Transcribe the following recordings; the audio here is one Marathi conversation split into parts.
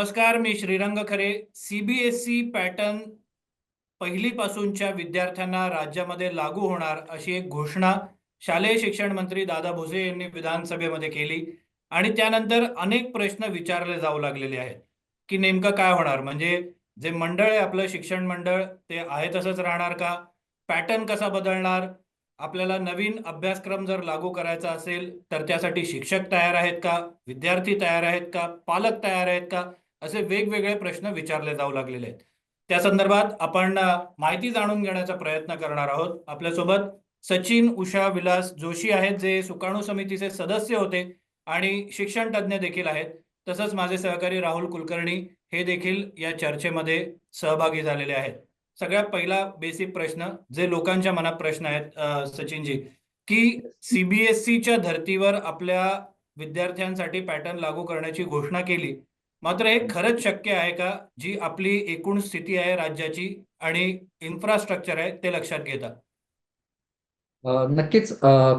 नमस्कार, मी श्रीरंग खरे. सीबीएसई पॅटर्न पहिलीपासूनच्या विद्यार्थ्यांना राज्यामध्ये लागू होणार अशी एक घोषणा शालेय शिक्षण मंत्री दादा भुसे यांनी विधानसभेमध्ये केली आणि त्यानंतर अनेक प्रश्न विचारले जाऊ लागलेले आहेत की नेमकं काय होणार. म्हणजे जे मंडळ आहे आपलं शिक्षण मंडळ ते आहे तसंच राहणार का? पॅटर्न कसा बदलणार? आपल्याला नवीन अभ्यासक्रम जर लागू करायचा असेल तर त्यासाठी शिक्षक तयार आहेत का? विद्यार्थी तयार आहेत का? पालक तयार आहेत का? असे वेगवेगळे प्रश्न विचारले जाऊ लागलेले आहेत. त्या संदर्भात आपण माहिती जाणून घेण्याचा प्रयत्न करणार आहोत. आपल्यासोबत सचिन उषा विलास जोशी आहेत, जे सुकाणू समितीचे सदस्य होते आणि शिक्षण तज्ज्ञ देखील आहेत. तसंच माझे सहकारी राहुल कुलकर्णी हे देखील या चर्चेमध्ये सहभागी झालेले आहेत. सगळ्यात पहिला बेसिक प्रश्न, जे लोकांच्या मनात प्रश्न आहेत सचिनजी, की सीबीएसईच्या धर्तीवर आपल्या विद्यार्थ्यांसाठी पॅटर्न लागू करण्याची घोषणा केली, मात्र हे खरंच शक्य आहे का? जी आपली एकूण स्थिती आहे राज्याची आणि इन्फ्रास्ट्रक्चर आहे ते लक्षात घेता. नक्कीच.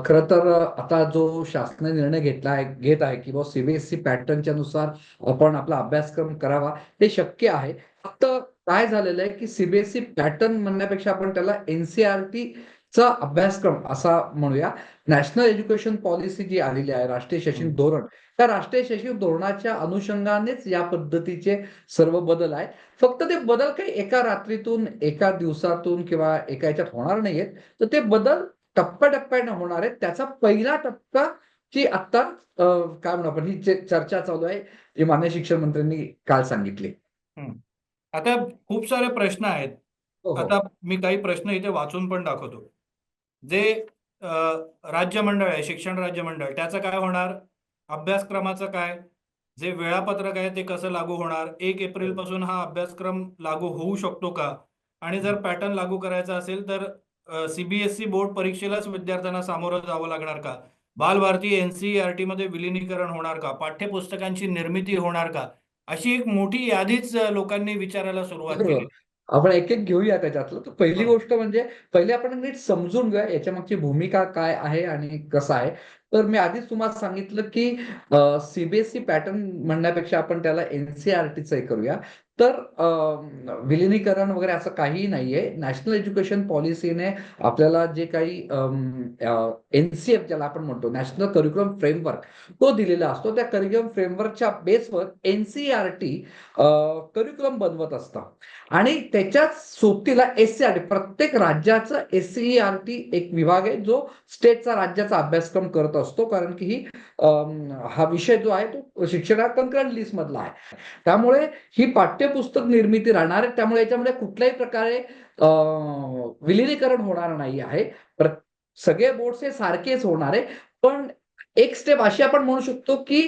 खरं तर आता जो शासनाने निर्णय घेत आहे की बाबा सीबीएसई पॅटर्नच्या नुसार आपण आपला अभ्यासक्रम करावा, ते शक्य आहे. फक्त काय झालेलं आहे की सीबीएसई पॅटर्न म्हणण्यापेक्षा आपण त्याला एनसीईआरटीचा अभ्यासक्रम असा म्हणूया. नॅशनल एज्युकेशन पॉलिसी जी आलेली आहे, राष्ट्रीय शैक्षणिक धोरण, त्या राष्ट्रीय शैक्षणिक धोरणाच्या अनुषंगानेच या पद्धतीचे सर्व बदल आहेत. फक्त ते बदल काही एका रात्रीतून, एका दिवसातून किंवा एका ह्याच्यात होणार नाहीयेत. तर ते बदल टप्प्याटप्प्याने होणार आहे. त्याचा पहिला टप्पा जी आता काय म्हणू आपण, ही चर्चा चालू आहे, जी माननीय शिक्षण मंत्र्यांनी काल सांगितली. हम्म. आता खूप सारे प्रश्न आहेत. हो, हो. आता मी काही प्रश्न इथे वाचून पण दाखवतो. जे राज्य मंडळ आहे, शिक्षण राज्य मंडळ, त्याचं काय होणार? अभ्यासक्रमाचं काय? जे वेळापत्रक आहे ते कसं लागू होणार? 1 एप्रिल पासून हा अभ्यासक्रम लागू होऊ शकतो का? आणि जर पॅटर्न लागू करायचा असेल तर सीबीएसई बोर्ड परीक्षेलाच विद्यार्थ्यांना सामोरं जावं लागणार का? बालभारती एनसीईआरटी मध्ये विलिनीकरण होणार का? पाठ्यपुस्तकांची निर्मिती होणार का? अशी एक मोठी यादीच लोकांनी विचारायला सुरुवात बरोबर. केली. आपण एक-एक घेऊया त्याच्यातलं. तर पहिली बरोबर. गोष्ट म्हणजे पहिले आपण नीट समजून घेऊया याच्यामागची भूमिका काय आहे आणि कसं आहे. तर मी आधीच तुम्हाला सांगितलं की सीबीएसई पॅटर्न म्हणण्यापेक्षा आपण त्याला एनसीईआरटीचं हे करूया. तर विलिनीकरण वगैरे असं काहीही नाहीये. नॅशनल एज्युकेशन पॉलिसीने आपल्याला जे काही एनसीएफ ज्याला आपण म्हणतो, नॅशनल करिक्युलम फ्रेमवर्क, तो दिलेला असतो. त्या करिक्युलम फ्रेमवर्कच्या बेसवर एनसीईआरटी करिक्युलम बनवत असतं. आणि त्याच्याच सोबतीला एससीईआरटी, प्रत्येक राज्याचं एससीईआरटी एक विभाग आहे, जो स्टेटचा, राज्याचा अभ्यासक्रम करत असतो. कारण की हा विषय जो आहे तो शिक्षणात कन्करंट लिस्ट मधला आहे. त्यामुळे ही पाठ्यपुस्तक निर्मिती राहणार आहे. त्यामुळे याच्यामध्ये कुठल्याही प्रकारे विलिनीकरण होणार नाही आहे. सगळे बोर्ड्स हे सारखेच होणार आहे. पण एक स्टेप अशी आपण म्हणू शकतो की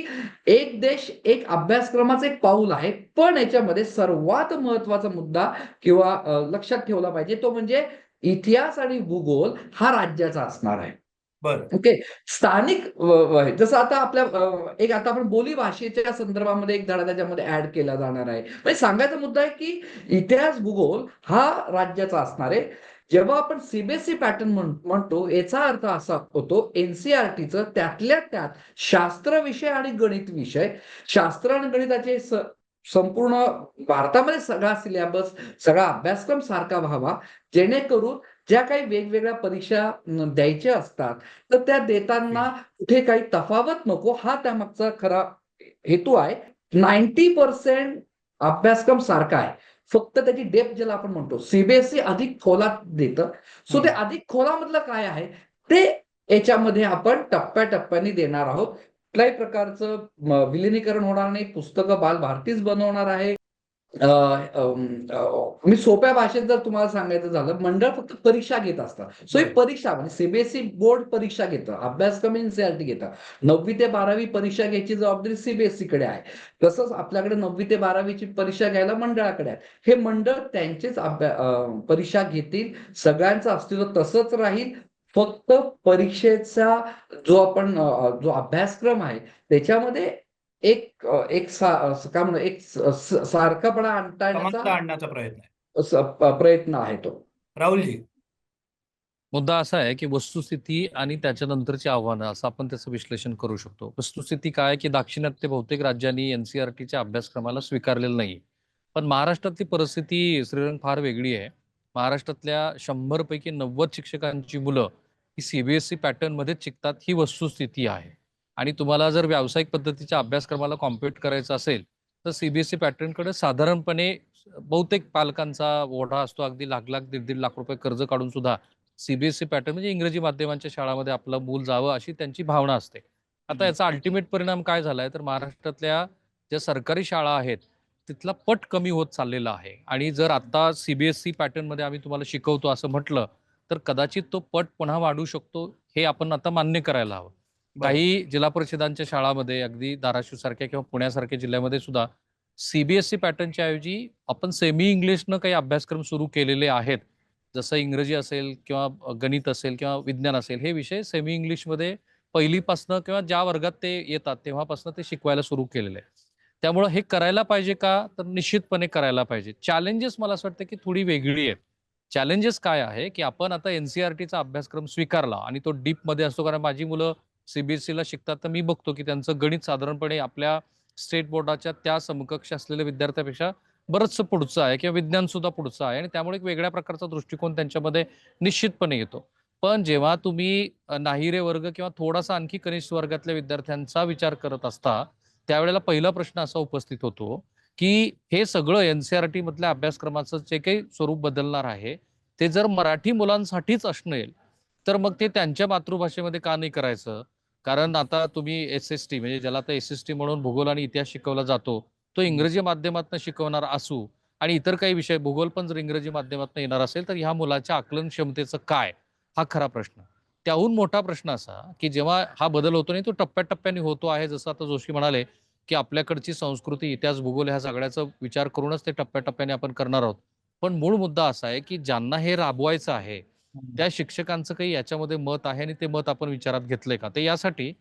एक देश एक अभ्यासक्रमाचं एक पाऊल आहे. पण याच्यामध्ये सर्वात महत्वाचा मुद्दा किंवा लक्षात ठेवला पाहिजे, तो म्हणजे इतिहास आणि भूगोल हा राज्याचा असणार आहे. बरं. ओके. स्थानिक जसं आता आपल्या एक आता आपण बोली भाषेच्या संदर्भामध्ये एक धडा त्याच्यामध्ये ऍड केला जाणार आहे. म्हणजे सांगायचा मुद्दा आहे की इतिहास, भूगोल हा राज्याचा असणार आहे. जेव्हा आपण सीबीएसई पॅटर्न म्हणतो, याचा अर्थ असा होतो एनसीईआरटीचं त्यातल्या त्यात शास्त्र विषय आणि गणित विषय, शास्त्र आणि गणिताचे संपूर्ण भारतामध्ये सगळा सिलेबस, सगळा अभ्यासक्रम सारखा व्हावा, जेणेकरून ज्या काही वेगवेगळ्या परीक्षा द्यायच्या असतात, तर त्या देताना कुठे काही तफावत नको, हा त्यामागचा खरा हेतू आहे. 90% अभ्यासक्रम सारखा आहे. फक्त त्याची डेप्थ ज्याला आपण म्हणतो, सीबीएसई अधिक खोलात देतं. सो ते अधिक खोलामधलं काय आहे, ते याच्यामध्ये आपण टप्प्याटप्प्याने देणार आहोत. कुठल्याही प्रकारचं विलिनीकरण होणार नाही. पुस्तकं बालभारतीच बनवणार आहे. मी सोप्या भाषेत जर तुम्हाला सांगायचं झालं, मंडळ फक्त परीक्षा घेत असतात. सो ही परीक्षा म्हणजे सीबीएसई बोर्ड परीक्षा घेतं, अभ्यासक्रम एनसीईआरटी घेतं. 9वी ते 12वी परीक्षा घ्यायची जबाबदारी सीबीएसई कडे आहे. तसंच आपल्याकडे 9वी ते 12वीची परीक्षा घ्यायला मंडळाकडे आहे. हे मंडळ त्यांचेच परीक्षा घेतील. सगळ्यांचं अस्तित्व तसंच राहील. फक्त परीक्षेचा जो अभ्यासक्रम आहे, त्याच्यामध्ये एक काय म्हणू, एक सारखापणा समानता आणण्याचा आणण्याचा प्रयत्न आहे. प्रयत्न आहे तो. राहुलजी. मुद्दा असा आहे की वस्तुस्थिती आणि त्याच्यानंतरची आव्हानं असं आपण त्याचं विश्लेषण करू शकतो. वस्तुस्थिती काय की दाक्षिणात्य बहुतेक राज्यांनी एनसीईआरटीच्या अभ्यासक्रमाला स्वीकारलेलं नाही. पण महाराष्ट्रातली परिस्थिती श्रीरंग फार वेगळी आहे. महाराष्ट्रातल्या 100 पैकी 90 शिक्षकांची मुलं ही सीबीएसई पॅटर्न मध्येच शिकतात ही वस्तुस्थिती आहे. आणि तुम्हाला जर व्यावसायिक पद्धतीच्या अभ्यासक्रमाला कॉम्पिट करायचं असेल तर सीबीएसई पॅटर्नकडे साधारणपणे बहुतेक पालकांचा ओढा असतो. अगदी लाख लाख दीड दीड लाख रुपये कर्ज काढून सुद्धा सीबीएसई पॅटर्न म्हणजे इंग्रजी माध्यमांच्या शाळांमध्ये आपलं मूल जावं अशी त्यांची भावना असते. आता याचा अल्टिमेट परिणाम काय झालाय तर महाराष्ट्रातल्या ज्या सरकारी शाळा आहेत तिथला पट कमी होत चाललेला आहे. आणि जर आता सीबीएसई पॅटर्न मध्ये आम्ही तुम्हाला शिकवतो असं म्हटलं तर कदाचित तो पट पुन्हा वाढू शकतो हे आपण आता मान्य करायला हवं. काही जिल्हा परिषदांच्या शाळांमध्ये अगदी धाराशिव सारख्या किंवा पुण्यासारख्या जिल्ह्यामध्ये सुद्धा सीबीएसई पॅटर्नच्या ऐवजी आपण सेमी इंग्लिशनं काही अभ्यासक्रम सुरू केलेले आहेत. जसं इंग्रजी असेल किंवा गणित असेल किंवा विज्ञान असेल हे विषय सेमी इंग्लिशमध्ये पहिलीपासनं किंवा ज्या वर्गात ते येतात तेव्हापासून ते शिकवायला सुरू केलेलं आहे. त्यामुळं हे करायला पाहिजे का तर निश्चितपणे करायला पाहिजे. चॅलेंजेस मला असं वाटतं की थोडी वेगळी आहे. चॅलेंजेस काय आहे की आपण आता एनसीईआरटीचा अभ्यासक्रम स्वीकारला आणि तो डीपमध्ये असतो. कारण माझी मुलं सीबीएसईला शिकतात तर मी बघतो की त्यांचं गणित साधारणपणे आपल्या स्टेट बोर्डाच्या त्या समकक्ष असलेल्या विद्यार्थ्यापेक्षा बरंचसं पुढचं आहे किंवा विज्ञान सुद्धा पुढचं आहे. आणि त्यामुळे एक वेगळ्या प्रकारचा दृष्टिकोन त्यांच्यामध्ये निश्चितपणे येतो. पण जेव्हा तुम्ही नाहिरे वर्ग किंवा थोडासा आणखी कनिष्ठ वर्गातल्या विद्यार्थ्यांचा विचार करत असता त्यावेळेला पहिला प्रश्न असा उपस्थित होतो की हे सगळं एनसीईआरटी मधल्या अभ्यासक्रमाचं जे काही स्वरूप बदलणार आहे ते जर मराठी मुलांसाठीच असणार तर मग ते त्यांच्या मातृभाषेमध्ये का नाही करायचं. कारण आता तुम्ही एसएसटी म्हणजे ज्याला आता एसएसटी म्हणून भूगोल आणि इतिहास शिकवला जातो तो इंग्रजी माध्यमातून शिकवणार असू आणि इतर काही विषय भूगोल पण जर इंग्रजी माध्यमातून येणार असेल तर ह्या मुलाच्या आकलन क्षमतेचं काय हा खरा प्रश्न. त्याहून मोठा प्रश्न असा की जेव्हा हा बदल होतो नाही तो टप्प्याटप्प्याने होतो आहे. जसं आता जोशी म्हणाले की आपल्याकडची संस्कृती इतिहास भूगोल ह्या सगळ्याचा विचार करूनच ते टप्प्याटप्प्याने आपण करणार आहोत. पण मूळ मुद्दा असा आहे की ज्यांना हे राबवायचं आहे त्या शिक्षकांचं काही याच्यामध्ये मत आहे आणि ते मत आपण विचारात घेतलंय का. ते यासाठी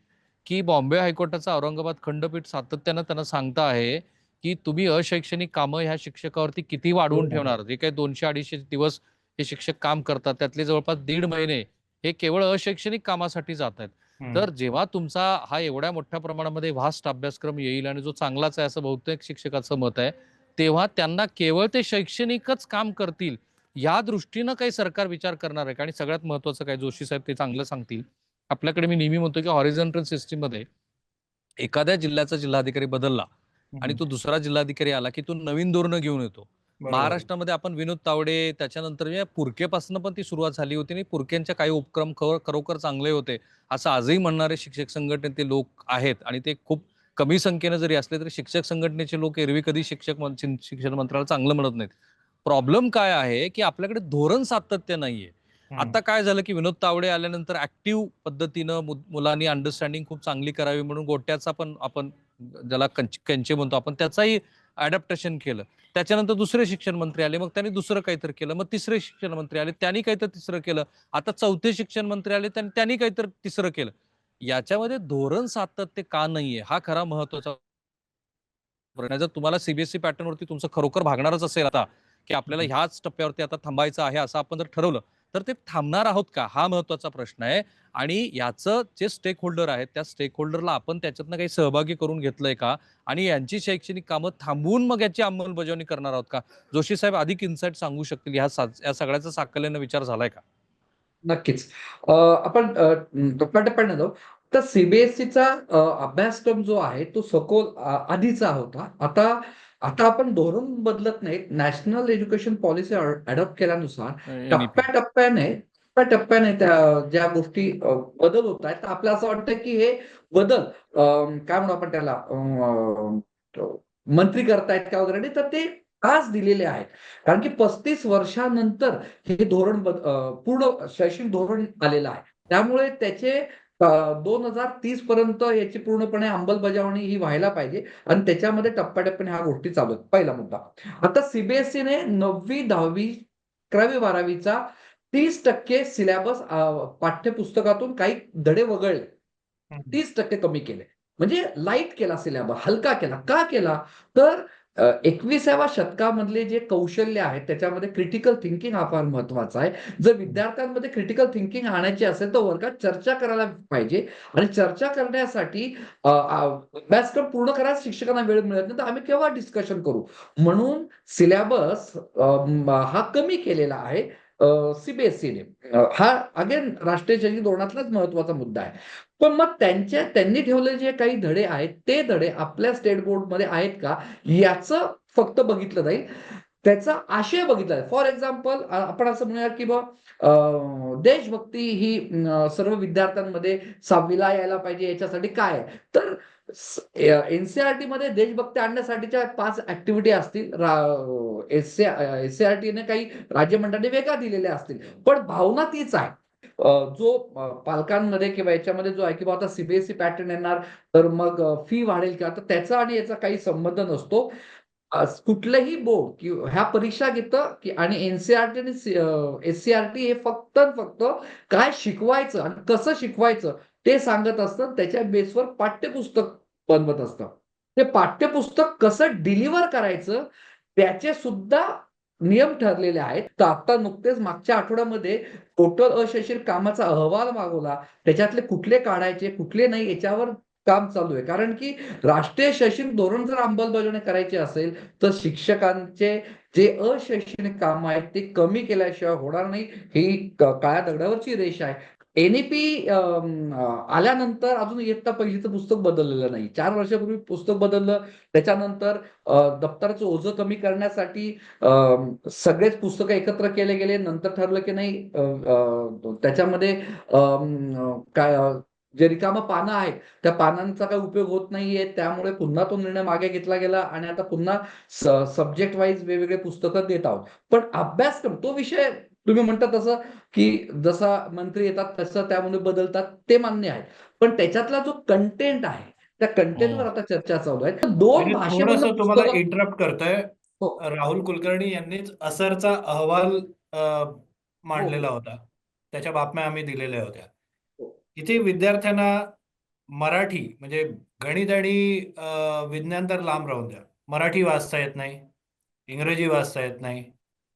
की बॉम्बे हायकोर्टाचा औरंगाबाद खंडपीठ सातत्यानं त्यांना सांगता आहे की तुम्ही अशैक्षणिक कामं ह्या शिक्षकावरती किती वाढवून ठेवणार. जे काही 200-250 दिवस हे शिक्षक काम करतात त्यातले जवळपास 1.5 महिने हे केवळ अशैक्षणिक कामासाठी जात आहेत. तर जेव्हा तुमचा हा एवढ्या मोठ्या प्रमाणामध्ये व्हास्ट अभ्यासक्रम येईल आणि जो चांगलाच आहे असं बहुतेक शिक्षकाचं मत आहे तेव्हा त्यांना केवळ ते शैक्षणिकच काम करतील या दृष्टीनं काही सरकार विचार करणार आहे. आणि सगळ्यात महत्वाचं काय जोशी साहेब ते चांगलं सांगतील. आपल्याकडे मी नेहमी म्हणतो की हॉरिझॉन्टल सिस्टीम मध्ये एखाद्या जिल्ह्याचा जिल्हाधिकारी बदलला आणि तो दुसरा जिल्हाधिकारी आला की तो नवीन धोरणं घेऊन येतो. महाराष्ट्रामध्ये आपण विनोद तावडे त्याच्यानंतर पुरकेपासून पण ती सुरुवात झाली होती आणि पुरकेंच्या काही उपक्रम खरोखर चांगले होते असं आजही म्हणणारे शिक्षक संघटनेचे लोक आहेत. आणि ते खूप कमी संख्येने जरी असले तरी शिक्षक संघटनेचे लोक एरवी कधी शिक्षण मंत्र्याला चांगलं म्हणत नाहीत. प्रॉब्लेम काय आहे की आपल्याकडे धोरण सातत्य नाहीये. आता काय झालं की विनोद तावडे आल्यानंतर ऍक्टिव्ह पद्धतीनं मुलांनी अंडरस्टँडिंग खूप चांगली करावी म्हणून गोट्याचा पण आपण ज्याला कंचे म्हणतो आपण त्याचाही अडॅप्टेशन केलं. त्याच्यानंतर दुसरे शिक्षण मंत्री आले मग त्यांनी दुसरं काहीतरी केलं. मग तिसरे शिक्षण मंत्री आले त्यांनी काहीतरी तिसरं केलं. आता चौथे शिक्षण मंत्री आले त्यांनी काहीतरी तिसरं केलं. याच्यामध्ये धोरण सातत्य का नाहीये हा खरा महत्वाचा प्रश्न. जर तुम्हाला सीबीएसई पॅटर्नवरती तुमचं खरोखर भागणारच असेल आता की आपल्याला ह्याच टप्प्यावरती आता थांबायचं आहे असं आपण जर ठरवलं तर ते थांबणार आहोत का हा महत्वाचा प्रश्न आहे. आणि याचं जे स्टेक होल्डर आहेत त्या स्टेक होल्डरला आपण त्याच्यातनं काही सहभागी करून घेतलंय का आणि यांची शैक्षणिक कामं थांबवून मग याची अंमलबजावणी करणार आहोत का. जोशी साहेब अधिक इन्साइट सांगू शकतील या सगळ्याचा साकल्यानं विचार झालाय का. नक्कीच. आपण टप्प्याटप्प्याने जाऊ. तर सीबीएसईचा अभ्यासक्रम जो आहे तो सखोल आधीचा होता. आता आता आपण धोरण बदलत नाहीत. नॅशनल एज्युकेशन पॉलिसी अडॉप्ट केल्यानुसार NEP. टप्प्याटप्प्याने त्या ज्या गोष्टी बदल होत आहेत. तर आपल्याला असं वाटतं की हे बदल काय म्हणू आपण त्याला मंत्री करतायत का वगैरे नाही, तर ते आज दिलेले आहेत. कारण की 35 वर्षानंतर हे धोरण पूर्ण शैक्षणिक धोरण आलेलं आहे. त्यामुळे त्याचे 2030 पर्यंत याची पूर्णपणे अंमलबजावणी ही व्हायला पाहिजे आणि त्याच्यामध्ये टप्प्याटप्प्याने ह्या गोष्टी चालू आहेत. पहिला मुद्दा. आता सीबीएसईने 9वी, 10वी, 11वी, 12वीचा 30% सिलेबस पाठ्यपुस्तकातून काही धडे वगळले. 30% कमी केले. म्हणजे लाईट केला सिलेबस, हलका केला. का केला? तर 21व्या शतकामधले जे कौशल्य आहेत त्याच्यामध्ये क्रिटिकल थिंकिंग हा फार महत्वाचा आहे. जर विद्यार्थ्यांमध्ये क्रिटिकल थिंकिंग आणायची असेल तर वर्गात चर्चा करायला पाहिजे आणि चर्चा करण्यासाठी अभ्यासक्रम पूर्ण करायला शिक्षकांना वेळ मिळत नाही तर आम्ही केव्हा डिस्कशन करू. म्हणून सिलेबस हा कमी केलेला आहे सीबीएसईने. हा अगेन राष्ट्रीय शैक्षणिक धोरणातलाच महत्वाचा मुद्दा आहे. पण मग त्यांनी ठेवलेले जे काही धडे आहेत ते धडे आपल्या स्टेट बोर्डमध्ये आहेत का याचं फक्त बघितलं जाईल. त्याचा आशय बघितला जाईल. फॉर एक्झाम्पल आपण असं म्हणूया की देशभक्ती ही सर्व विद्यार्थ्यांमध्ये 6वीला यायला पाहिजे याच्यासाठी काय आहे? तर एनसीईआरटी मध्ये देशभक्ती आणण्यासाठीच्या 5 ऍक्टिव्हिटी असतील. एससीईआरटीने काही राज्यमंडळाने वेगळ्या दिलेल्या असतील पण भावना तीच आहे. जो पालकांमध्ये किंवा याच्यामध्ये जो आहे की आता सीबीएसई पॅटर्न येणार तर मग फी वाढेल का तर त्याचा आणि याचा काही संबंध नसतो. कुठलंही बोर्ड किंवा ह्या परीक्षा घेतं की आणि एनसीईआरटी आणि एससीईआरटी हे फक्त काय शिकवायचं आणि कसं शिकवायचं ते सांगत असतं. त्याच्या बेसवर पाठ्यपुस्तक बनवत असतं. ते पाठ्यपुस्तक कसं डिलिव्हर करायचं त्याचे सुद्धा नियम ठरलेले आहेत. तर आता नुकतेच मागच्या आठवड्यामध्ये टोटल अशैक्षणिक कामाचा अहवाल मागवला. त्याच्यातले कुठले काढायचे कुठले नाही याच्यावर काम चालू आहे. कारण की राष्ट्रीय शैक्षणिक धोरण जर अंमलबजावणी करायची असेल तर शिक्षकांचे जे अशैक्षणिक काम आहेत ते कमी केल्याशिवाय होणार नाही. ही काळ्या दगडावरची रेष आहे. एनईपी आल्यानंतर अजून इयत्ता पहिलीचं पुस्तक बदललेलं नाही. 4 वर्षापूर्वी पुस्तक बदललं. त्याच्यानंतर दप्तराचं ओझं कमी करण्यासाठी सगळेच पुस्तकं एकत्र केले गेले. नंतर ठरलं की नाही त्याच्यामध्ये काय जे रिकामं पानं आहेत त्या पानांचा काही उपयोग होत नाहीये. त्यामुळे पुन्हा तो निर्णय मागे घेतला गेला आणि आता पुन्हा सब्जेक्ट वाईज वेगवेगळे पुस्तकं देत आहोत. पण अभ्यासक्रम तो विषय तुम्ही म्हणता तसं की जसा मंत्री येतात तसं त्यामुळे बदलतात ते मान्य आहे. पण त्याच्यातला जो कंटेंट आहे त्या कंटेंटवर आता चर्चा चालू आहे. तर 2 भाषेमधलं थोडंसं तुम्हाला पुस्तकं इंटरप्ट करतोय. हो. राहुल कुलकर्णी यांनीच असरचा अहवाल मांडलेला हो. होता. त्याच्या बातम्या आम्ही दिलेल्या होत्या. हो. इथे विद्यार्थ्यांना मराठी म्हणजे गणित आणि विज्ञान तर लांब राहून द्या. मराठी वाचता येत नाही, इंग्रजी वाचता येत नाही,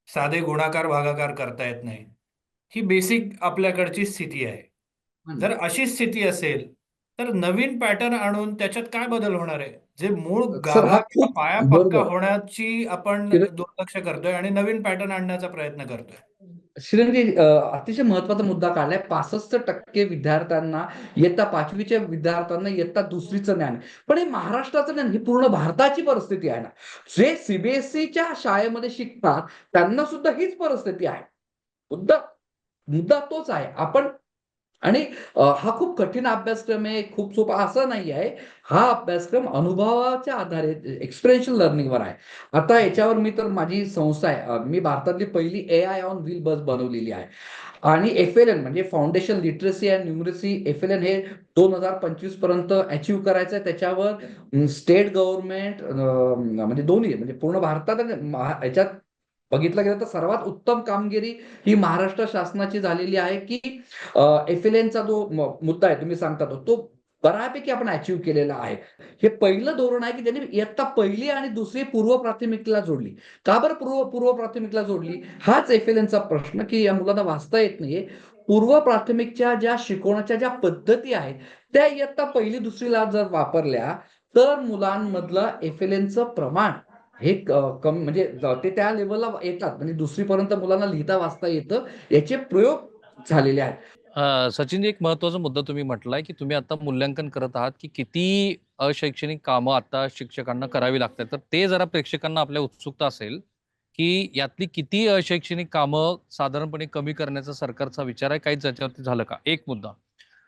साधे गुणाकार भागाकार करता येत नाही. ही बेसिक आपल्याकडची स्थिती आहे. जर अशी स्थिती असेल तर नवीन पॅटर्न आणून त्याच्यात काय बदल होणार आहे? जे मूळ सर हा गाभा खूप पाया पक्का बरोबर. होण्याची आपण किरण दुर्लक्ष करतोय आणि नवीन पॅटर्न आणण्याचा प्रयत्न करतोय. श्रीरंगजी अतिशय महत्वाचा मुद्दा काढलाय. 65% विद्यार्थ्यांना इयत्ता 5वीच्या विद्यार्थ्यांना इयत्ता 2रीचं ज्ञान आहे. पण हे महाराष्ट्राचं ज्ञान ही पूर्ण भारताची परिस्थिती आहे ना. जे सीबीएसईच्या शाळेमध्ये शिकतात त्यांना सुद्धा हीच परिस्थिती आहे. मुद्दा मुद्दा तोच आहे. आपण आणि हा खूप कठीण अभ्यासक्रम आहे. खूप सोपा असं नाही आहे. हा अभ्यासक्रम अनुभवाच्या आधारे एक्सपिरियन्शियल लर्निंगवर आहे. आता याच्यावर मी तर माझी संस्था आहे. मी भारतातली पहिली एआय ऑन व्हील बस बनवलेली आहे. आणि एफएलएन म्हणजे foundation literacy and numeracy FLN हे 2025 पर्यंत अचीव्ह करायचं आहे. त्याच्यावर स्टेट गव्हर्नमेंट म्हणजे दोन्ही म्हणजे पूर्ण भारतात आणि याच्यात बघितलं गेलं तर सर्वात उत्तम कामगिरी ही महाराष्ट्र शासनाची झालेली आहे की एफएलएनचा जो मुद्दा आहे तुम्ही सांगता तो बऱ्यापैकी आपण अचीव्ह केलेला आहे. हे पहिलं धोरण आहे की त्यांनी इयत्ता पहिली आणि 2री पूर्व प्राथमिकला जोडली. का बरं पूर्व प्राथमिकला जोडली? हाच एफएलएनचा प्रश्न की या मुलांना वाचता येत नाहीये. पूर्व प्राथमिकच्या ज्या शिकवण्याच्या ज्या पद्धती आहेत त्या इयत्ता पहिली 2रीला जर वापरल्या तर मुलांमधलं एफएलएनचं प्रमाण हे कमी म्हणजे ते त्या लेवलला येतात. म्हणजे 2री पर्यंत मुलांना लिहिता वाचता येतं. याचे प्रयोग झालेले आहेत. सचिनजी, एक महत्वाचा मुद्दा तुम्ही म्हटलाय की तुम्ही आता मूल्यांकन करत आहात की किती अशैक्षणिक कामं आता शिक्षकांना करावी लागतात. तर ते जरा प्रेक्षकांना आपल्या उत्सुकता असेल की यातली किती अशैक्षणिक कामं साधारणपणे कमी करण्याचा सरकारचा विचार आहे, काहीच याच्यावरती झालं का? एक मुद्दा.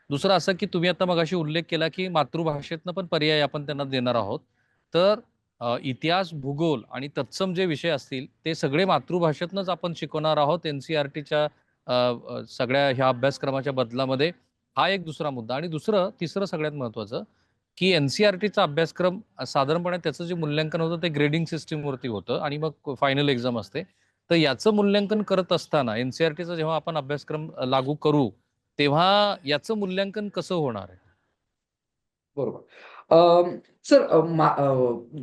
दुसरं असं की तुम्ही आता मगाशी उल्लेख केला की मातृभाषेतनं पण पर्याय आपण त्यांना देणार आहोत. तर इतिहास, भूगोल आणि तत्सम जे विषय असतील ते सगळे मातृभाषेतनंच आपण शिकवणार आहोत एनसीईआरटीच्या सगळ्या ह्या अभ्यासक्रमाच्या बदलामध्ये. हा एक दुसरा मुद्दा. आणि तिसरं सगळ्यात महत्वाचं की एनसीईआरटीचा अभ्यासक्रम साधारणपणे त्याचं जे मूल्यांकन होतं ते ग्रेडिंग सिस्टीमवरती होतं आणि मग फायनल एक्झाम असते. तर याचं मूल्यांकन करत असताना एनसीईआरटीचा जेव्हा आपण अभ्यासक्रम लागू करू तेव्हा याचं मूल्यांकन कसं होणार आहे? बरोबर. सर,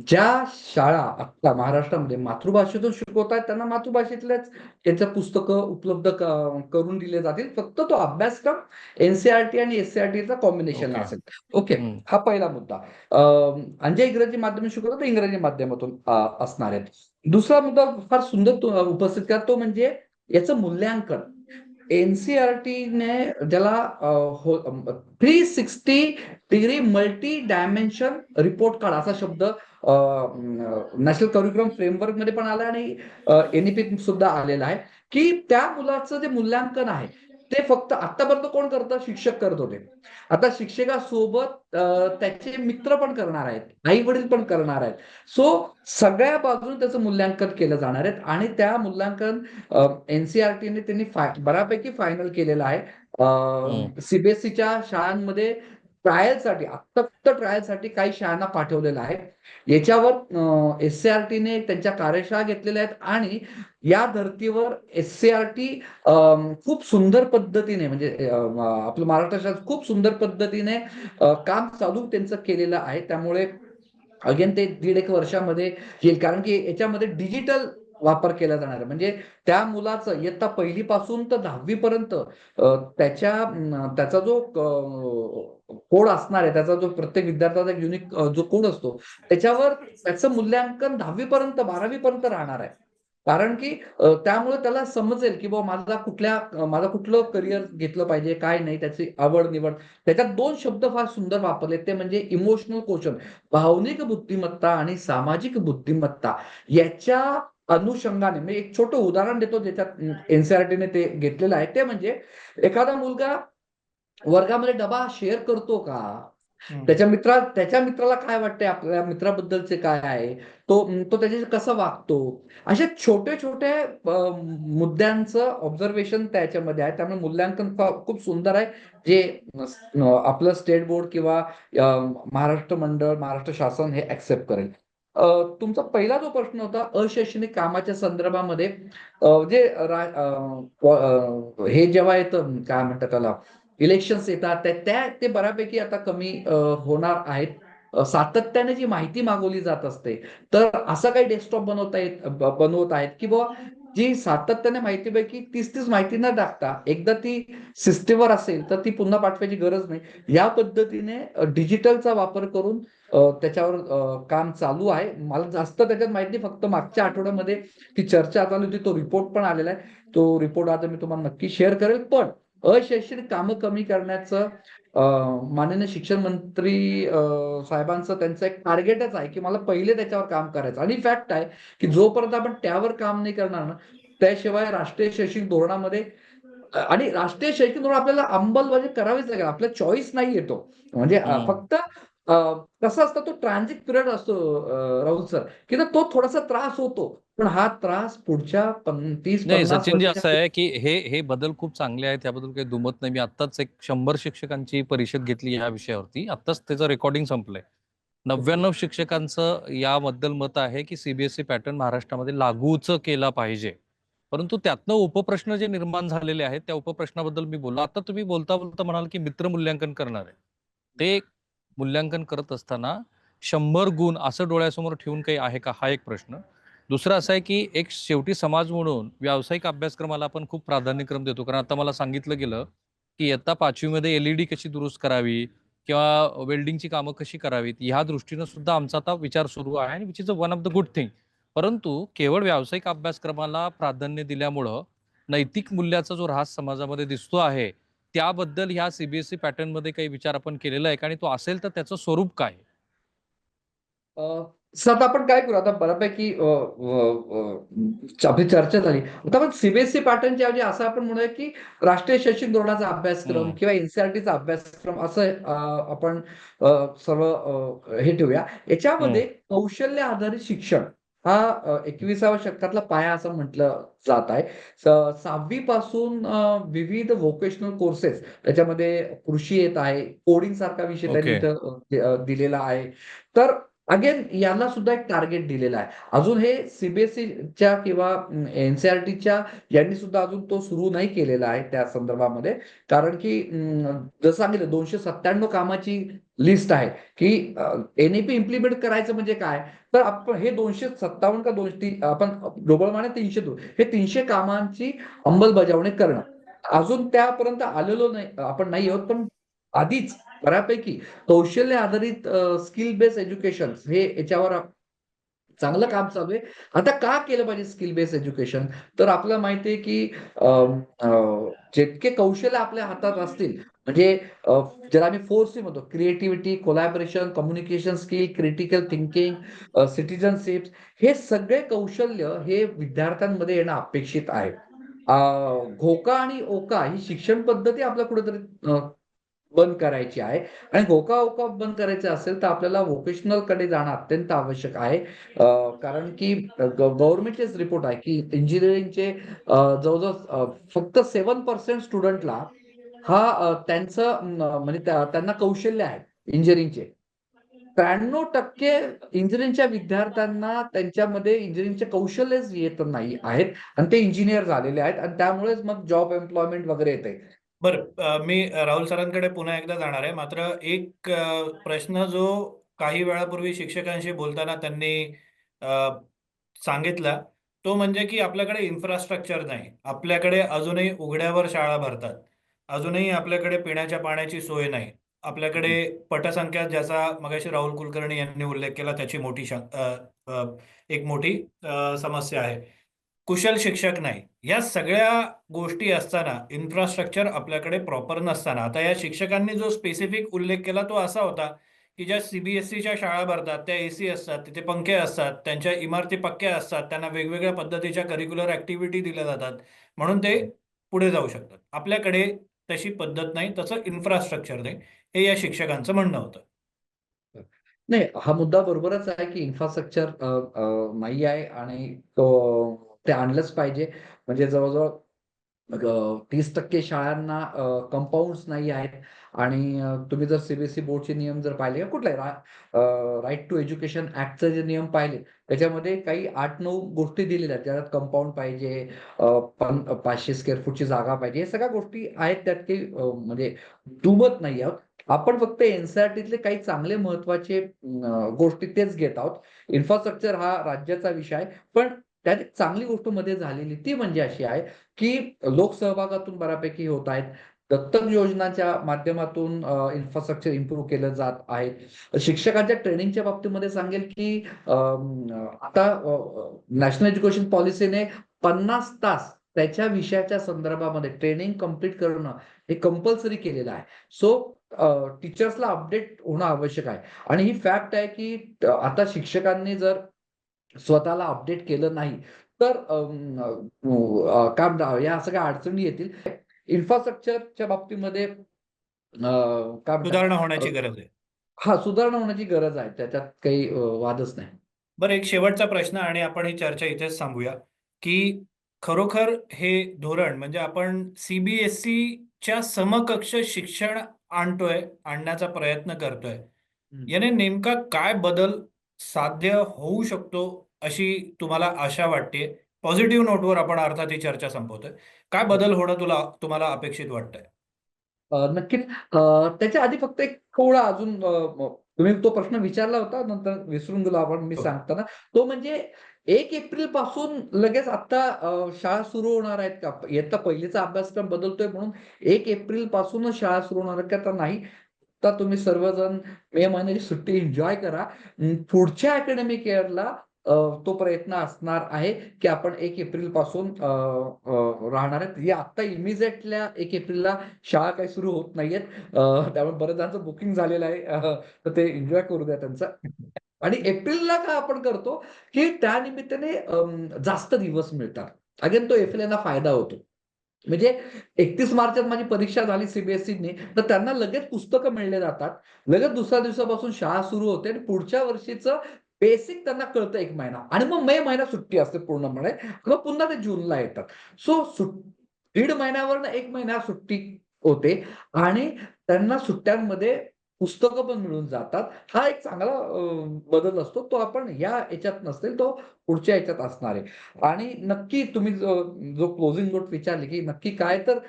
ज्या शाळा आता महाराष्ट्रामध्ये मातृभाषेतून शिकवतायत त्यांना मातृभाषेतल्याच त्यांचं पुस्तकं उपलब्ध करून दिले जातील. फक्त तो अभ्यासक्रम एनसीईआरटी आणि एससीईआरटीचा कॉम्बिनेशन ओके. असेल. ओके, हम्म. हा पहिला मुद्दा. आणि जे इंग्रजी माध्यम शिकवतात ते इंग्रजी माध्यमातून असणार आहेत. दुसरा मुद्दा फार सुंदर उपस्थित करा, तो म्हणजे याचं मूल्यांकन. एनसीईआरटीने ज्याला 360 degree multi dimension report card असा शब्द नॅशनल करिक्युलम फ्रेमवर्क मध्ये पण आला आणि एनईपी सुद्धा आलेला आहे, की त्या मुलाचं जे मूल्यांकन आहे ते फक्त आतापर्यंत कोण करतं? शिक्षक करत होते. आता शिक्षकासोबत त्याचे मित्र पण करणार आहेत, आई वडील पण करणार आहेत. सो सगळ्या बाजूने त्याचं मूल्यांकन केलं जाणार आहे आणि त्या मूल्यांकन एनसीईआरटीने त्यांनी बऱ्यापैकी फायनल केलेलं आहे. सीबीएसईच्या शाळांमध्ये ट्रायलसाठी, आता फक्त ट्रायलसाठी काही शाळांना पाठवलेलं आहे. याच्यावर एससीईआरटीने त्यांच्या कार्यशाळा घेतलेल्या आहेत आणि या धर्तीवर एससीईआरटी खूप सुंदर पद्धतीने, म्हणजे आपलं महाराष्ट्र शासन खूप सुंदर पद्धतीने काम चालू त्यांचं केलेलं आहे. त्यामुळे अगेन ते 1.5-1 वर्षामध्ये येईल, कारण की याच्यामध्ये डिजिटल वापर केला जाणार आहे. म्हणजे त्या मुलाचं इयत्ता 1ली पासून तर 10वी पर्यंत त्याचा जो कोड असणार आहे, त्याचा जो प्रत्येक विद्यार्थ्याचा युनिक जो कोड असतो, त्याच्यावर त्याचं मूल्यांकन 10वी पर्यंत 12वी पर्यंत राहणार आहे. कारण की त्यामुळे त्याला समजेल की माझा कुठलं करिअर घेतलं पाहिजे, काय नाही, त्याची आवड निवड. त्याच्यात 2 शब्द फार सुंदर वापरले, ते म्हणजे इमोशनल क्वोशंट, भावनिक बुद्धिमत्ता आणि सामाजिक बुद्धिमत्ता. याच्या अनुषंगाने मी एक छोटं उदाहरण देतो, ज्याच्यात एनसीईआरटीने ते घेतलेलं आहे. ते म्हणजे एखादा मुलगा वर्गामध्ये डबा शेअर करतो का? त्याच्या मित्राला काय वाटतंय, आपल्या मित्राबद्दलचे काय आहे, तो त्याच्याशी कसा वागतो, अशा छोटे-छोटे मुद्द्यांचं ऑब्झर्वेशन त्याच्यामध्ये आहे. त्यामुळे मूल्यांकन खूप सुंदर आहे, जे आपलं स्टेट बोर्ड किंवा महाराष्ट्र मंडळ, महाराष्ट्र शासन हे ऍक्सेप्ट करेल. तुमचा पहिला जो प्रश्न होता अशैक्षणिक कामाच्या संदर्भामध्ये, जे हे जेव्हा येतं, काय म्हणतात त्याला, इलेक्शन्स येतात, ते बऱ्यापैकी आता कमी होणार आहेत. सातत्याने जी माहिती मागवली जात असते, तर असं काही डेस्कटॉप बनवत आहेत की बुवा जी सातत्याने माहितीपैकी तीच माहिती न टाकता एकदा ती सिस्टीमवर असेल तर ती पुन्हा पाठवायची गरज नाही. या पद्धतीने डिजिटलचा वापर करून त्याच्यावर काम चालू आहे. मला जास्त त्याच्यात माहिती नाही, फक्त मागच्या आठवड्यामध्ये ती चर्चा चालू होती, तो रिपोर्ट पण आलेला आहे. तो रिपोर्ट आता मी तुम्हाला नक्की शेअर करेल. पण अशैक्षणिक कामं कमी करण्याचं माननीय शिक्षण मंत्री साहेबांचं त्यांचं एक टार्गेटच आहे की मला पहिले त्याच्यावर काम करायचं. आणि फॅक्ट आहे की जोपर्यंत आपण त्यावर काम नाही करणार ना, त्याशिवाय राष्ट्रीय शैक्षणिक धोरणामध्ये आणि राष्ट्रीय शैक्षणिक धोरण आपल्याला अंमलबजावणी करावीच लागेल. आपला चॉईस नाही येतो. म्हणजे फक्त कसं असतं, तो ट्रान्झिट पिरियड असतो राहुल सर, की तो थोडासा त्रास होतो. पण हा त्रास पुढच्या 30, नाही 50 सचिनजी, असं वर्षांसाठी. आहे की हे बदल खूप चांगले आहेत, त्याबद्दल काही दुमत नाही. मी आत्ताच एक 100 शिक्षकांची परिषद घेतली ह्या विषयावरती, आत्ताच त्याचं रेकॉर्डिंग संपलंय. 99 शिक्षकांचं याबद्दल मत आहे की सीबीएसई पॅटर्न महाराष्ट्रामध्ये लागूच केला पाहिजे. परंतु त्यातनं उपप्रश्न जे निर्माण झालेले आहेत त्या उपप्रश्नाबद्दल मी बोललो. आता तुम्ही बोलता बोलता म्हणाल की मित्र मूल्यांकन करणार आहे. ते मूल्यांकन करत असताना 100 गुण असं डोळ्यासमोर ठेवून काही आहे का, हा एक प्रश्न. दुसरं असं आहे की एक शेवटी समाज म्हणून व्यावसायिक अभ्यासक्रमाला आपण खूप प्राधान्यक्रम देतो. कारण आता मला सांगितलं गेलं की इयत्ता 5वी एलईडी कशी दुरुस्त करावी किंवा वेल्डिंगची कामं कशी करावीत, ह्या दृष्टीनं सुद्धा आमचा आता विचार सुरू आहे, आणि which is a one of the good thing. परंतु केवळ व्यावसायिक अभ्यासक्रमाला प्राधान्य दिल्यामुळं नैतिक मूल्याचा जो ऱ्हास समाजामध्ये दिसतो आहे, त्याबद्दल ह्या सीबीएसई पॅटर्न मध्ये काही विचार आपण केलेला आहे का, आणि तो असेल तर त्याचं स्वरूप काय? सर, आता आपण काय करू, आता बऱ्यापैकी आपली चर्चा झाली. आता आपण सीबीएसई पॅटर्नच्या ऐवजी असं आपण म्हणूया की राष्ट्रीय शैक्षणिक धोरणाचा अभ्यासक्रम किंवा एनसीईआरटीचा अभ्यासक्रम असं आपण सर्व हे ठेवूया. याच्यामध्ये कौशल्य आधारित शिक्षण हा 21व्या शतकातला पाया असं म्हटलं जात आहे. 6वी पासून विविध व्होकेशनल कोर्सेस, त्याच्यामध्ये कृषी येत आहे, कोडिंग सारखा विषय त्यांनी ओके. इथं दिलेला आहे. तर अगेन याला सुद्धा एक टार्गेट दिलेला आहे. अजून हे सीबीएसईच्या किंवा एनसीईआरटीच्या यांनी सुद्धा अजून तो सुरू नाही केलेला आहे त्या संदर्भामध्ये. कारण की जसं सांगितलं 297 कामाची लिस्ट आहे की एनईपी इम्प्लिमेंट करायचं म्हणजे काय, तर आपण हे 257 का 200 आपण ग्लोबल माने 300 हे 300 कामांची अंमलबजावणी करणं. अजून त्यापर्यंत आलेलो नाही आपण नाही आहोत, पण आधीच बऱ्यापैकी कौशल्य आधारित स्किल बेस्ड एज्युकेशन हे याच्यावर चांगलं काम चालू आहे. आता का केलं पाहिजे स्किल बेस्ड एज्युकेशन, तर आपल्याला माहिती आहे की जितके कौशल्य आपल्या हातात असतील म्हणजे ज्याला आम्ही 4C म्हणतो, creativity, collaboration, communication skill, critical thinking, citizenship, हे सगळे कौशल्य हे विद्यार्थ्यांमध्ये येणं अपेक्षित आहे. घोका आणि ओका ही शिक्षण पद्धती आपल्या कुठेतरी बंद करायची आहे आणि घोका-ओका बंद करायचं असेल तर आपल्याला व्होकेशनल कडे जाणं अत्यंत आवश्यक आहे. कारण की गव्हर्नमेंटचेच रिपोर्ट आहे की इंजिनिअरिंगचे जवळ-जवळ फक्त 7% स्टुडंटला त्यांचं म्हणजे त्यांना कौशल्य आहे इंजिनिअरिंगचे. 93% इंजिनिअरिंगच्या विद्यार्थ्यांना त्यांच्यामध्ये इंजिनिअरिंगचे कौशल्यच येत नाही आहेत आणि ते इंजिनिअर झालेले आहेत आणि त्यामुळेच मग जॉब एम्प्लॉयमेंट वगैरे येते. बरं, मी राहुल सरांकडे पुन्हा एकदा जाणार आहे. मात्र एक प्रश्न जो काही वेळापूर्वी शिक्षकांशी बोलताना त्यांनी अ, सांगितला, तो म्हणजे की आपल्याकडे इन्फ्रास्ट्रक्चर नाही. आपल्याकडे अजूनही उघड्यावर शाळा भरतात. अजूनही आपल्याकडे पिण्याच्या पाण्याची सोय नाही. आपल्याकडे पटसंख्या, ज्याचा मगाशी राहुल कुलकर्णी यांनी उल्लेख केला, त्याची एक मोठी समस्या आहे. कुशल शिक्षक नाही. या सगळ्या गोष्टी असताना, इन्फ्रास्ट्रक्चर आपल्याकडे प्रॉपर नसताना, आता या शिक्षकांनी जो स्पेसिफिक उल्लेख केला तो असा होता की ज्या सीबीएसईच्या शाळा भरतात त्या एसी असतात, तिथे पंखे असतात, त्यांच्या इमारती पक्क्या असतात, त्यांना वेगवेगळ्या पद्धतीच्या करिक्युलर ऍक्टिव्हिटी दिल्या जातात, म्हणून ते पुढे जाऊ शकतात. आपल्याकडे तशी पद्धत नाही, तसं इन्फ्रास्ट्रक्चर नाही, हे या शिक्षकांचं म्हणणं होतं. नाही, हा मुद्दा बरोबरच आहे की इन्फ्रास्ट्रक्चर नाही आहे आणि ते आणलंच पाहिजे. म्हणजे जवळ-जवळ 30% शाळांना कंपाऊंड्स नाही आहेत आणि तुम्ही जर सीबीएसई बोर्डचे नियम जर पाहिले, कुठलाही राईट टू एज्युकेशन ऍक्टचे जे नियम पाहिले, त्याच्यामध्ये काही 8-9 गोष्टी दिलेल्या आहेत. त्याच्यात कंपाऊंड पाहिजे, 500 स्क्वेअर फूटची जागा पाहिजे. हे सगळ्या गोष्टी आहेत, त्यात काही म्हणजे दुमत नाही आहोत. आपण फक्त एनसीईआरटीतले काही चांगले महत्त्वाचे गोष्टी तेच घेत आहोत. इन्फ्रास्ट्रक्चर हा राज्याचा विषय आहे. पण त्यात एक चांगली गोष्ट मध्ये झालेली ती म्हणजे अशी आहे, की लोकसहभागातून बऱ्यापैकी होत आहेत. दत्तक योजनाच्या माध्यमातून इन्फ्रास्ट्रक्चर इम्प्रूव्ह केलं जात आहे. शिक्षकांच्या ट्रेनिंगच्या बाबतीमध्ये सांगेल, की आता नॅशनल एज्युकेशन पॉलिसीने 50 तास त्याच्या विषयाच्या संदर्भामध्ये ट्रेनिंग कंप्लीट करणं हे कंपल्सरी केलेलं आहे. सो टीचर्सला अपडेट होणं आवश्यक आहे आणि ही फॅक्ट आहे, की आता शिक्षकांनी जर स्वतःला अपडेट केलं नाही, तर या सगळ्या अडचणी येतील. इन्फ्रास्ट्रक्चरच्या बाबतीमध्ये काय सुधारणा म्हणतात होण्याची गरज आहे. सुधारणा होण्याची गरज आहे. त्याच्यात काही वादच नाही. बरं, एक शेवटचा प्रश्न आणि आपण ही चर्चा इथेच थांबूया, की खरोखर हे धोरण म्हणजे आपण सीबीएसईच्या समकक्ष शिक्षण आणण्याचा प्रयत्न करतोय. याने नेमका काय बदल साध्य होऊ शकतो अशी तुम्हाला आशा वाटते? पॉझिटिव्ह नोटवर आपण अर्थात ही चर्चा संपवतोय. काय बदल होणं तुम्हाला अपेक्षित वाटतंय? नक्कीच. त्याच्या आधी फक्त एक थोडा अजून तुम्ही तो प्रश्न विचारला होता, नंतर विसरून गेलो आपण मी हो. सांगताना. तो म्हणजे 1 एप्रिल पासून लगेच आता शाळा सुरू होणार आहेत का? इयत्ता पहिलीचा अभ्यासक्रम बदलतोय म्हणून 1 एप्रिल पासूनच शाळा सुरू होणार आहेत का? तर नाही. आता तुम्ही सर्वजण मे महिन्याची सुट्टी एन्जॉय करा. पुढच्या अकॅडमिक इयरला तो प्रयत्न असणार आहे, की आपण 1 एप्रिल पासून राहणार आहेत. या आता इमिजिएटल्या 1 एप्रिलला शाळा काही सुरू होत नाहीयेत. त्यामुळे बऱ्याच जणांचं बुकिंग झालेलं आहे. तर ते एन्जॉय करू द्या त्यांचं. आणि एप्रिलला का आपण करतो, की त्यानिमित्ताने जास्त दिवस मिळतात. अगेन तो एप्रिलला फायदा होतो. म्हणजे 31 मार्चात माझी परीक्षा झाली सीबीएसईनी, तर त्यांना लगेच पुस्तकं मिळले जातात. लगेच दुसऱ्या दिवसापासून शाळा सुरू होते आणि पुढच्या वर्षीचं बेसिक त्यांना कळतं 1 महिना आणि मग मे महिना सुट्टी असते पूर्णपणे. मग पुन्हा ते जूनला येतात. सो दीड महिन्यावरनं 1 महिना सुट्टी होते आणि त्यांना सुट्ट्यांमध्ये पुस्तकं पण मिळून जातात. हा एक चांगला बदल असतो. तो आपण या ह्याच्यात नसेल, तो पुढच्या ह्याच्यात असणार आहे. आणि नक्की तुम्ही जो क्लोजिंग नोट विचारली, की नक्की काय तर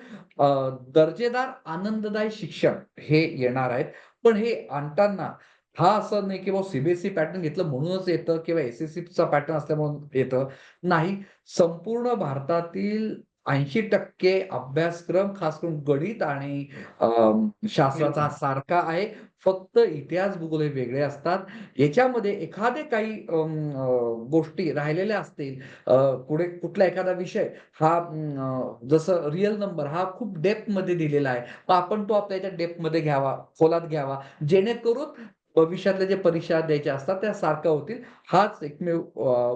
दर्जेदार आनंददायी शिक्षण हे येणार आहेत. पण हे आणताना हा असं नाही, की बाबा सी पॅटर्न घेतलं म्हणूनच येतं किंवा एस-एस-सीचा पॅटर्न असल्यामुळे येतं. नाही, संपूर्ण भारतातील 80% अभ्यासक्रम खास करून गणित आणि शास्त्राचा बिलकुल. सारखा आहे. फक्त इतिहास, भूगोल हे वेगळे असतात. याच्यामध्ये एखादे काही गोष्टी राहिलेल्या असतील, पुढे कुठला एखादा विषय हा जसं रिअल नंबर हा खूप डेप्थमध्ये दिलेला आहे. मग आपण तो आपल्या याच्या डेप्थमध्ये घ्यावा, खोलात घ्यावा, जेणेकरून भविष्यातल्या ज्या परीक्षा द्यायच्या असतात त्या सारख्या होतील. हाच एकमेव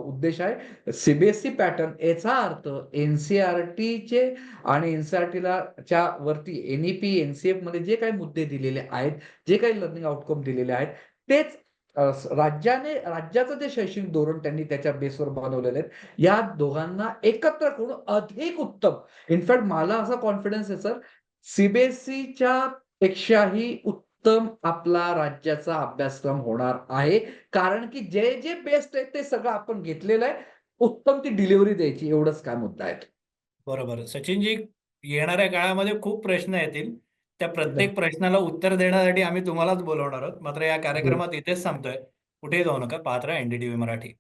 उद्देश आहे. सी पॅटर्न याचा अर्थ एन-सी-आर-टीचे आणि एन-सी-आर-टीला च्या वरती एन-ई-पी, एन-सी-एफमध्ये जे काही मुद्दे दिलेले आहेत, जे काही लर्निंग आउटकम दिलेले आहेत, तेच राज्याचं जे शैक्षणिक धोरण त्यांनी त्याच्या बेसवर बनवलेले आहेत. या दोघांना एकत्र करून अधिक उत्तम, इनफॅक्ट मला असा कॉन्फिडन्स आहे सर, सी पेक्षाही उत्तम आपला राज्याचा अभ्यासक्रम होणार आहे. कारण की जे बेस्ट आहे ते सगळं आपण घेतलेलं आहे. उत्तम ती डिलिव्हरी द्यायची एवढंच काय मुद्दा आहे. बरोबर. सचिनजी, येणाऱ्या काळामध्ये खूप प्रश्न येतील. त्या प्रत्येक प्रश्नाला उत्तर देण्यासाठी आम्ही तुम्हालाच बोलवणार आहोत. मात्र या कार्यक्रमात इथेच थांबतोय. कुठेही जाऊ नका. पाहत राहा NDTV मराठी.